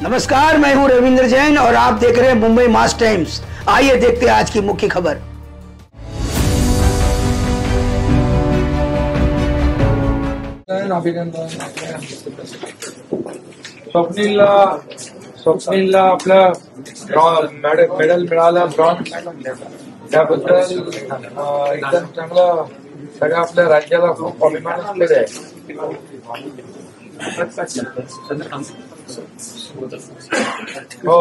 नमस्कार, मैं हूं रविंद्र जैन और आप देख रहे हैं मुंबई मास टाइम्स। आइए देखते हैं आज की मुख्य खबर। अभिनंदन। स्वप्नीलला आपलं मेडल मिळालं, ब्रॉन्झ। त्याबद्दल एकदम चांगलं, सगळ्या आपल्या राज्याला खूप अभिमान असलेला आहे। हो,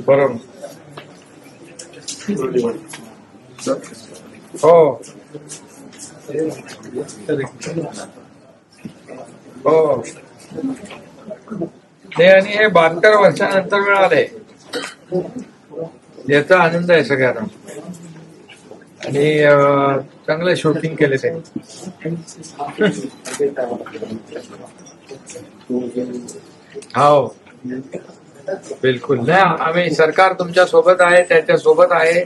बरोबर। हो हो, नाही, आणि हे 72 वर्षानंतर मिळाले, याचा आनंद आहे सगळ्यांना। आणि चांगलं शूटिंग केले ते। हो, बिलकुल नाही, आम्ही सरकार तुमच्या सोबत आहे, त्याच्या सोबत आहे।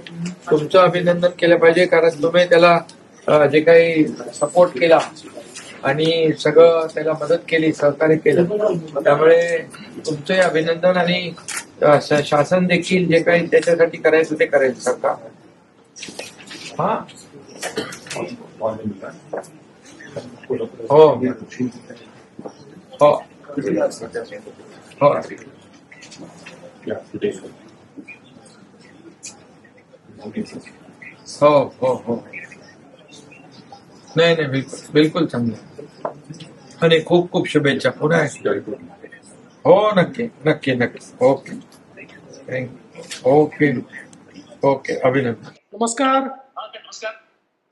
तुमचं अभिनंदन केलं पाहिजे, कारण तुम्ही त्याला जे काही सपोर्ट केला आणि सगळं त्याला मदत केली, सहकार्य केलं, त्यामुळे तुमचे अभिनंदन। आणि शासन देखील जे काही त्याच्यासाठी करायचं ते करेल सरकार। हा, हो हो हो हो हो हो, नाही नाही, बिलकुल बिलकुल चांगलं। आणि खूप खूप शुभेच्छा पुन्हा। हो, नक्की नक्की नक्की। Okay, thank you. ओके ओके, अभिनंदन। नमस्कार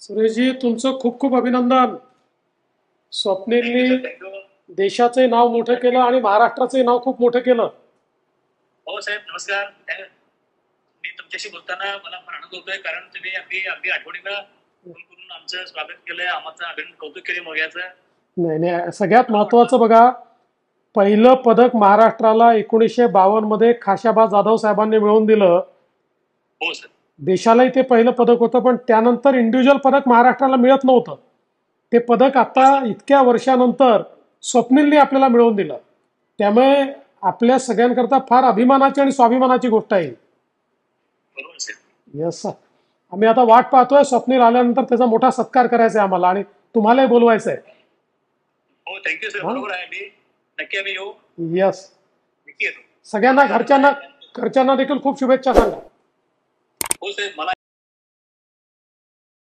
सुरेशजी, तुमचं खूप खूप अभिनंदन। स्वप्नीलनी देशाचे नाव मोठं केलं आणि महाराष्ट्राचे नाव खूप मोठं केलं। हो साहेब, नमस्कार। मी तुमच्याशी बोलताना मला फार आनंद होतोय, कारण तुम्ही अगदी आठवणीनं फोन करून आमचं स्वागत केलंय, आमचं अभिनंदन, कौतुक केले मोर्याचं। नाही नाही, सगळ्यात महत्वाचं बघा, पहिलं पदक महाराष्ट्राला 1952 मध्ये खाशाबा जाधव साहेबांनी मिळवून दिलं। हो सर। देशालाही ते पहिलं पदक होतं, पण त्यानंतर इंडिव्हिज्युअल पदक महाराष्ट्राला मिळत नव्हतं। ते पदक आता इतक्या वर्षानंतर स्वप्नीलनी आपल्याला मिळवून दिलं, त्यामुळे आपल्या सगळ्यांकरता फार अभिमानाची आणि स्वाभिमानाची गोष्ट आहे। बरोबर सर। यस सर, आम्ही आता वाट पाहतोय, स्वप्नील आल्यानंतर त्याचा मोठा सत्कार करायचा आहे आम्हाला, आणि तुम्हालाही बोलवायचं आहे। हो, थँक्यू सर। बरोबर आहे, मी नक्की आम्ही येऊ। यस, नक्की येतो। सगळ्यांना घरच्यांना देखील खूप शुभेच्छा सांगा। हो साहेब, मला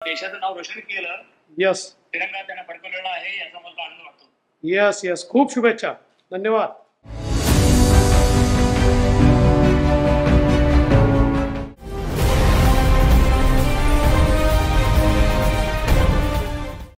देशाचं नाव रोशन केलं, यस, तिरंगा त्यांना फडकवलेला आहे, याचा मला आनंद वाटतो। यस यस, खूप शुभेच्छा, धन्यवाद।